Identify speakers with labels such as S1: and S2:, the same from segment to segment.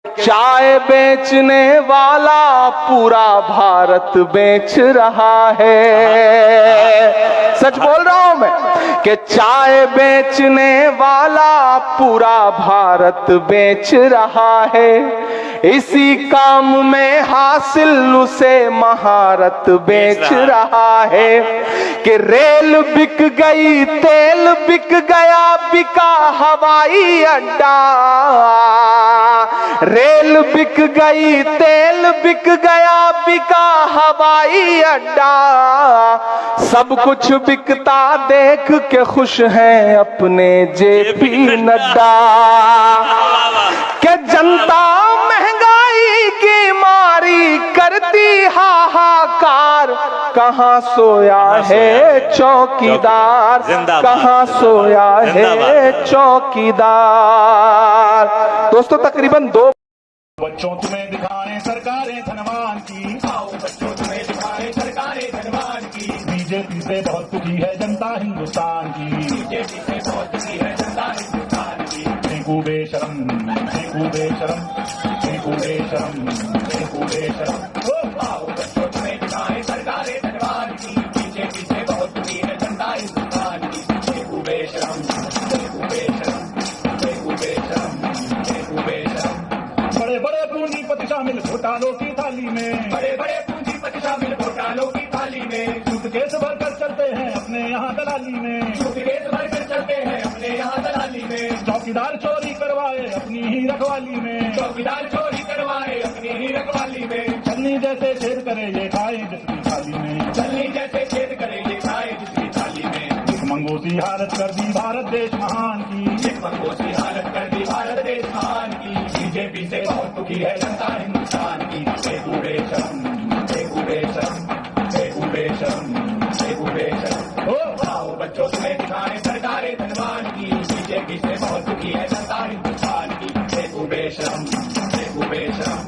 S1: चाय बेचने वाला पूरा भारत बेच रहा है। सच बोल रहा हूं मैं कि चाय बेचने वाला पूरा भारत बेच रहा है। इसी काम में हासिल उसे महारत बेच रहा है कि रेल बिक गई, तेल बिक गया, बिका हवाई अड्डा। रेल बिक गई, तेल बिक गया, बिका हवाई अड्डा। सब कुछ बिकता देख के खुश हैं अपने जेपी नड्डा। कि जनता महंगाई की मारी करती हाहाकार, कहाँ सोया है चौकीदार, कहाँ सोया है चौकीदार। दोस्तों तकरीबन 2
S2: बच्चों तुम्हें दिखाएं सरकारें धनवान की, आओ बच्चों तुम्हें दिखाएं सरकारें धनवान की। बीजेपी से बहुत दुखी है जनता हिंदुस्तान की, बीजेपी से बहुत दुखी है जनता हिंदुस्तान की। फेंकू बेशरम, फेंकू बेशरम, फेंकू बेशरम, फेंकू बेशरम। आओ बच्चों तुम्हें दिखाएं सरकारें धनवान की, बीजेपी से बहुत दुखी है जनता हिंदुस्तान की। फेंकू बेशरम, फेंकू बेशरम, फेंकू बेशरम, फेंकू बेशरम। बड़े बड़े पूंजीपति शामिल घोटालों की थाली में, बड़े बड़े पूंजीपति शामिल घोटालों की थाली में। सूटकेस भरकर चलते हैं अपने यहाँ दलाली में, सूटकेस भरकर चलते हैं अपने यहाँ दलाली में। चौकीदार चोरी करवाए अपनी ही रखवाली में, चौकीदार चोरी करवाए अपनी ही रखवाली में। छलनी जैसे छेद करे ये खाए जिसकी थाली में, छलनी जैसे छेद करे ये खाए जिसकी थाली में। मंगोसी हालत कर दी भारत देश महान की, एक मंगोसी हालत कर दी भारत देश महान की। बीजेपी से बहुत दुखी है जनता हिंदुस्तान की। फेंकू बेशरम, फेंकू बेशरम, फेंकू बेशरम, फेंकू बेशरम। ओ आओ बच्चों तुम्हें दिखाएं सरकारें धनवान की, बीजेपी से बहुत दुखी है जनता हिंदुस्तान की। फेंकू बेशरम, फेंकू बेशरम,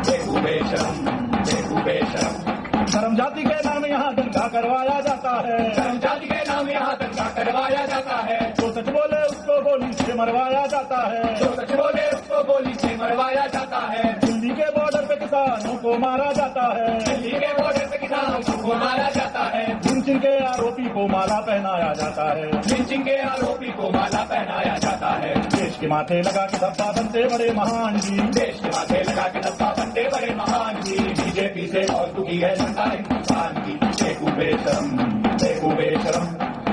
S2: फेंकू बेशरम, फेंकू बेशरम। धर्म जाति के नाम यहाँ दंगा करवाया जाता है, धर्म जाति के नाम यहाँ दंगा करवाया जाता है। जो सच बोले उसको गोली से मरवाया जाता है, जो सच बोले उसको गोली से मरवाया जाता है। दिल्ली के बॉर्डर पे किसानों को मारा जाता है, दिल्ली के बॉर्डर पे किसानों को मारा जाता है। लिंचिंग के आरोपी को माला पहनाया जाता है, लिंचिंग के आरोपी को माला पहनाया जाता है। देश के माथे लगा के धब्बा बनते बड़े महान जी, देश के माथे लगा के धब्बा बनते बड़े महान जी। बीजेपी से बहुत दुखी है जनता हिंदुस्तान की। फेंकू बेशरम, फेंकू बेशरम,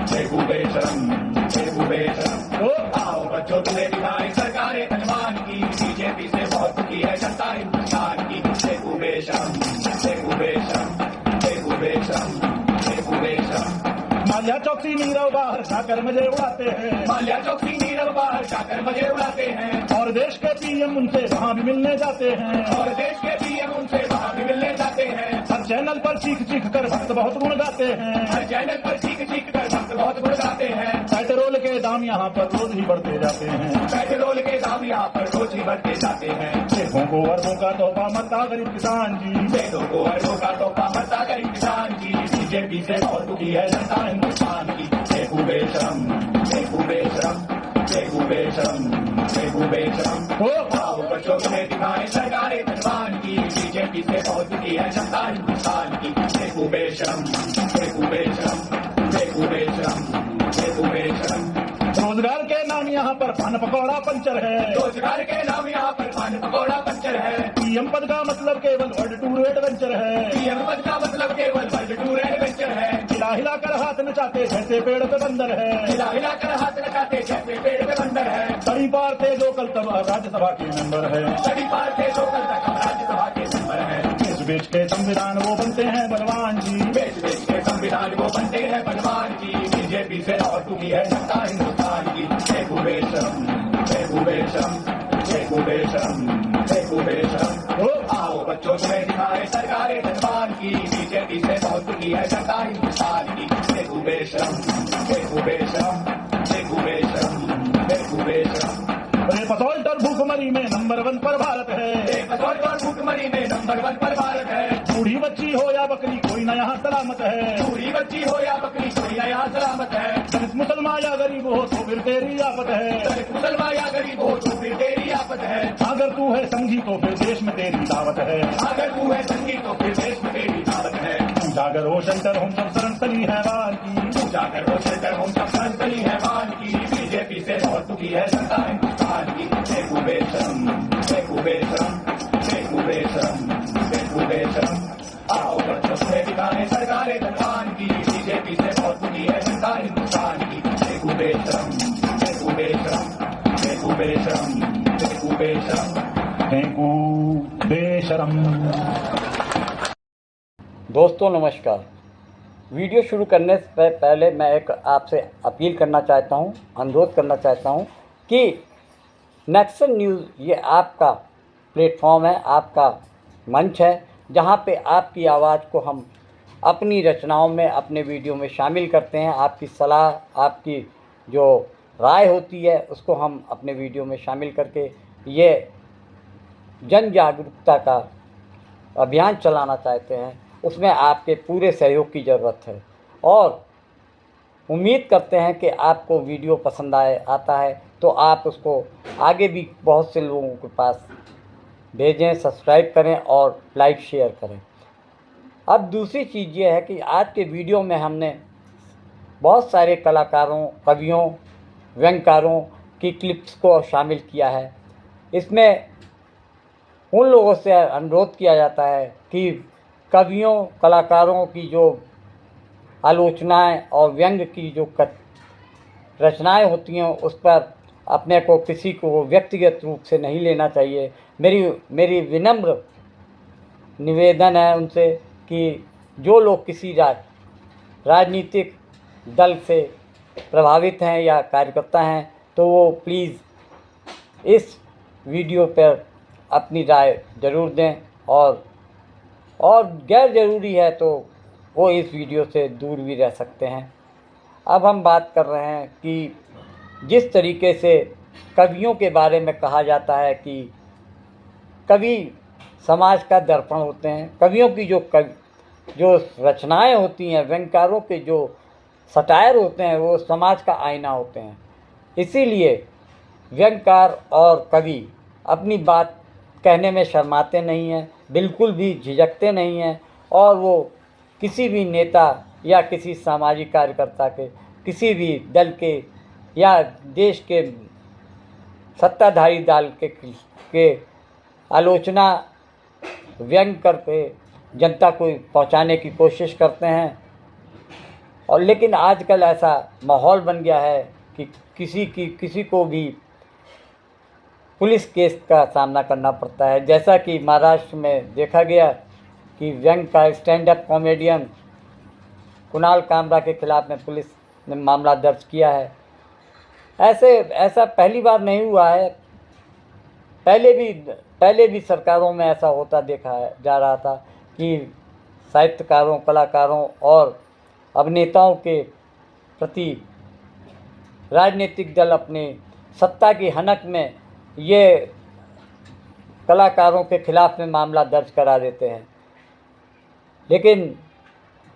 S2: फेंकू बेशरम, फेंकू बेशरम। ओ आओ बच्चों तुम्हें दिखाएं सरकारें धनवान की, बीजेपी से बहुत दुखी है जनता हिंदुस्तान की। फेंकू बेशरम, फेंकू बेशरम, फेंकू बेशरम, फेंकू बेशरम। माल्या चौकसी नीरव बाहर जाकर मजे उड़ाते हैं, माल्या चौकसी नीरव बाहर जाकर मजे उड़ाते हैं। और देश के पीएम उनसे वहाँ भी मिलने जाते हैं, और देश के पीएम उनसे वहाँ भी मिलने जाते हैं। हर चैनल पर चीख चीख कर भक्त बहुत गुण गाते हैं, हर चैनल पर चीख चीख कर भक्त बहुत गुण गाते हैं। पेट्रोल के दाम यहाँ पर रोज ही बढ़ते जाते हैं, पेट्रोल के दाम यहाँ पर रोज ही बढ़ते जाते हैं। खेतों को अरबों का तोहफा मरता गरीब किसान जी, खेतों को अरबों का तोहफा मरता गरीब किसान जी। बीजेपी से बहुत दुखी है जनता हिंदुस्तान की। फेंकू बेशरम, फेंकू बेशरम, फेंकू बेशरम, फेंकू बेशरम। ओ आओ बच्चों तुम्हें दिखाएं सरकारें धनवान की, बीजेपी से बहुत दुखी है जनता हिंदुस्तान की। फेंकू बेशरम, फेंकू बेशरम, फेंकू बेशरम, फेंकू बेशरम। रोजगार के नाम यहाँ पर पान पकौड़ा पंचर है, रोजगार के नाम यहाँ पर पान पकौड़ा पंचर है। पीएम पद का मतलब केवल वर्ल्ड टूर एडवेंचर है, पीएम पद का मतलब केवल वर्ल्ड टूर एडवेंचर है। हिला हिला कर हाथ नचाते जैसे पेड़ पे बंदर है, हिला हिला कर हाथ नचाते जैसे पेड़ पे बंदर है। सड़ी पार थे जो कल तब राज्यसभा के मेंबर है, सड़ी पार थे जो कल तक राज्यसभा के मेंबर है। बेच बेच के संविधान वो बनते हैं बलवान जी, बेच बेच के संविधान वो बनते हैं बलवान जी। बीजेपी से और दुखी है जनता हिंदुस्तान की। फेंकू बेशरम, फेंकू बेशरम, फेंकू बेशरम, फेंकू बेशरम। ओ आओ बच्चों तुम्हें दिखाएं सरकारें धनवान की, बीजेपी से बहुत दुखी है जनता हिंदुस्तान की। फेंकू बेशरम, फेंकू बेशरम, फेंकू बेशरम, फेंकू बेशरम। रेपसोल्ट और भूखमरी में नंबर 1 पर भारत है, रेपसोल्ट और भूखमरी में नंबर 1 पर भारत है। बूढ़ी बच्ची हो या बकरी कोई कोई ना यहाँ सलामत है।
S3: पूरी बच्ची हो या बकरी कोई ना यहाँ सलामत है।
S2: दलित मुसलमान या गरीब हो तो फिर तेरी आफत है।
S3: दलित मुसलमान या गरीब हो तो फिर तेरी आफत है।
S2: अगर तू है संगी तो फिर देश में तेरी दावत है।
S3: अगर तू है संगी तो फिर देश में तेरी दावत है।
S2: जागर हो शंकर हम सब शरण तली हैवान की।
S3: जाकर वो शेल्टर हम सब संतली है मान की। बीजेपी से बहुत दुखी है जनता हिंदुस्तान की। देखो बेशरम, देखो बेशरम, देखो बेशरम, देखो बेशरम। आओ बच्चों से दिखाने सरकारें धनवान की। बीजेपी से बहुत दुखी है जनता हिंदुस्तान की। देखो बेशरम, देखो बेशरम, देखो बेशरम, देखो बेशरम,
S2: देखो बेशरम।
S4: दोस्तों नमस्कार। वीडियो शुरू करने से पहले मैं एक आपसे अपील करना चाहता हूं, अनुरोध करना चाहता हूं कि नेक्सन न्यूज़ ये आपका प्लेटफॉर्म है, आपका मंच है, जहां पे आपकी आवाज़ को हम अपनी रचनाओं में, अपने वीडियो में शामिल करते हैं। आपकी सलाह, आपकी जो राय होती है उसको हम अपने वीडियो में शामिल करके ये जन जागरूकता का अभियान चलाना चाहते हैं। उसमें आपके पूरे सहयोग की ज़रूरत है और उम्मीद करते हैं कि आपको वीडियो पसंद आता है तो आप उसको आगे भी बहुत से लोगों के पास भेजें, सब्सक्राइब करें और लाइक शेयर करें। अब दूसरी चीज़ ये है कि आज के वीडियो में हमने बहुत सारे कलाकारों, कवियों, व्यंगकारों की क्लिप्स को शामिल किया है। इसमें उन लोगों से अनुरोध किया जाता है कि कवियों, कलाकारों की जो आलोचनाएं और व्यंग की जो रचनाएं होती हैं उस पर अपने को किसी को व्यक्तिगत रूप से नहीं लेना चाहिए। मेरी विनम्र निवेदन है उनसे कि जो लोग किसी राजनीतिक दल से प्रभावित हैं या कार्यकर्ता हैं तो वो प्लीज़ इस वीडियो पर अपनी राय ज़रूर दें और गैर ज़रूरी है तो वो इस वीडियो से दूर भी रह सकते हैं। अब हम बात कर रहे हैं कि जिस तरीके से कवियों के बारे में कहा जाता है कि कवि समाज का दर्पण होते हैं। कवियों की जो रचनाएं होती हैं, व्यंगकारों के जो सटायर होते हैं वो समाज का आईना होते हैं। इसीलिए व्यंगकार और कवि अपनी बात कहने में शर्माते नहीं हैं, बिल्कुल भी झिझकते नहीं हैं और वो किसी भी नेता या किसी सामाजिक कार्यकर्ता के, किसी भी दल के या देश के सत्ताधारी दल के आलोचना व्यंग करके जनता को पहुंचाने की कोशिश करते हैं। और लेकिन आजकल ऐसा माहौल बन गया है कि किसी को भी पुलिस केस का सामना करना पड़ता है। जैसा कि महाराष्ट्र में देखा गया कि व्यंग का stand up comedian Kunal Kamra के खिलाफ में पुलिस ने मामला दर्ज किया है। ऐसा पहली बार नहीं हुआ है, पहले भी सरकारों में ऐसा होता देखा जा रहा था कि साहित्यकारों, कलाकारों और अभिनेताओं के प्रति राजनीतिक दल अपने सत्ता की हनक में ये कलाकारों के खिलाफ में मामला दर्ज करा देते हैं। लेकिन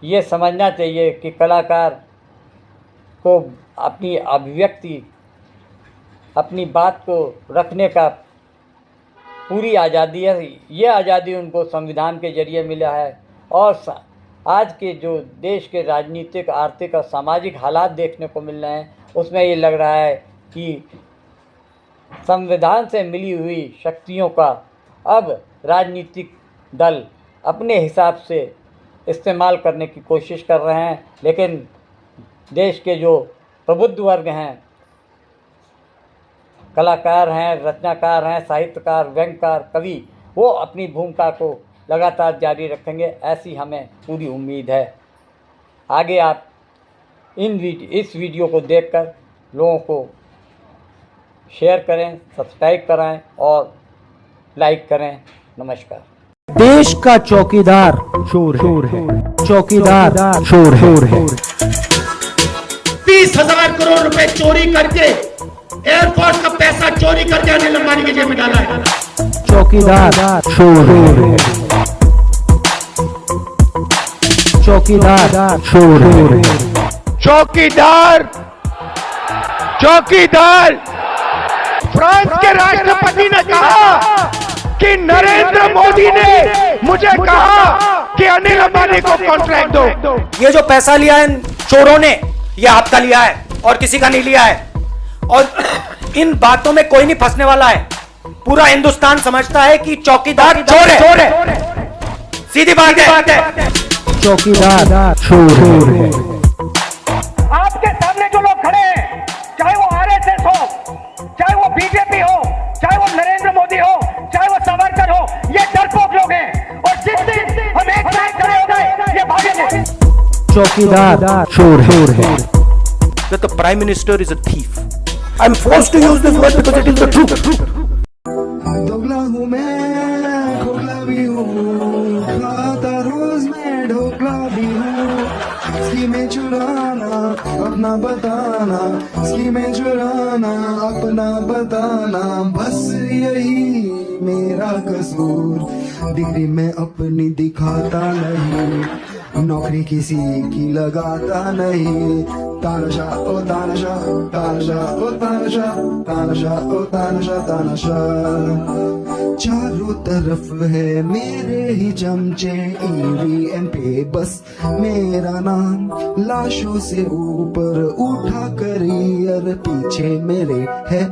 S4: ये समझना चाहिए कि कलाकार को अपनी अभिव्यक्ति, अपनी बात को रखने का पूरी आज़ादी है। ये आज़ादी उनको संविधान के जरिए मिला है और आज के जो देश के राजनीतिक, आर्थिक और सामाजिक हालात देखने को मिल रहे हैं उसमें ये लग रहा है कि संविधान से मिली हुई शक्तियों का अब राजनीतिक दल अपने हिसाब से इस्तेमाल करने की कोशिश कर रहे हैं। लेकिन देश के जो प्रबुद्ध वर्ग हैं, कलाकार हैं, रचनाकार हैं, साहित्यकार, व्यंगकार, कवि, वो अपनी भूमिका को लगातार जारी रखेंगे, ऐसी हमें पूरी उम्मीद है। आगे आप इस वीडियो को देखकर लोगों को शेयर करें, सब्सक्राइब कराएं और लाइक करें। नमस्कार।
S5: देश का चौकीदार चोर है, चौकीदार चोर है।
S3: 30,000 करोड़ रुपए चोरी करके एयरपोर्ट का पैसा चोरी करके अनिल अंबानी की जेब में डाला है।
S5: चौकीदार चोर है, चौकीदार चोर है।
S6: चौकीदार चौकीदार फ्रांस के राष्ट्रपति ने कहा कि नरेंद्र मोदी ने मुझे कहा कि अनिल अंबानी को कॉन्ट्रैक्ट दो।
S7: ये जो पैसा लिया है चोरों ने, ये आपका लिया है और किसी का नहीं लिया है। और इन बातों में कोई नहीं फंसने वाला है। पूरा हिंदुस्तान समझता है कि चौकीदार चोर है। सीधी बात है।
S5: चौकीदार चोर है।
S8: आपके सामने जो लोग खड़े हैं, चाहे वो आरएसएस हो, चाहे वो बीजेपी हो, चाहे वो नरेंद्र मोदी हो, चाहे वो सावरकर हो, ये डरपोक लोग हैं। और जिस दिन हम एक साथ खड़े हो गए, ये भागेंगे।
S5: चौकीदार चोर है।
S7: That the Prime Minister is a thief. I'm forced to use this word because it is the truth.
S9: दोगला हूँ मैं, खोखला भी हूँ, खाता रोज मैं ढोकला भी हूँ। स्कीमें चुराना अपना बताना, स्कीमें चुराना अपना बताना, बस यही मेरा कसूर। डिग्री में अपनी दिखाता नहीं, नौकरी किसी की लगाता नहीं। तानाशा ओ तानाशा, तानाशा ओ तानाशा, तानाशा ओ तानाशा, तानाशा। चारों तरफ है मेरे ही चमचे, ईवीएम पे बस मेरा नाम। लाशों से ऊपर उठा करियर, पीछे मेरे है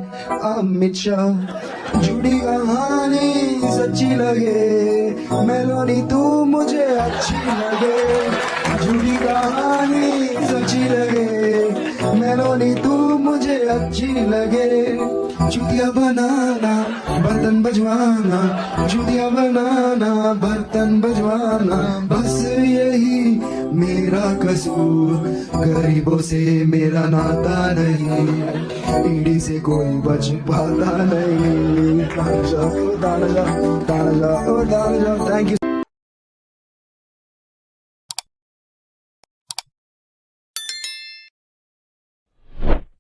S9: अमित शाह। जुड़ी कहानी सच्ची लगे, मेलोनी तू मुझे अच्छी लगे। जुड़ी कहानी सच्ची लगे, मेलोनी तू मुझे अच्छी लगे। चुतिया बनाना बर्तन बजवाना, चुतिया बनाना बर्तन बजवाना, बस यही मेरा कसूर। गरीबों से मेरा नाता नहीं, ईडी से कोई बच पाता नहीं। तानाशा ओ तानाशा, तानाशा ओ तानाशा। Thank you.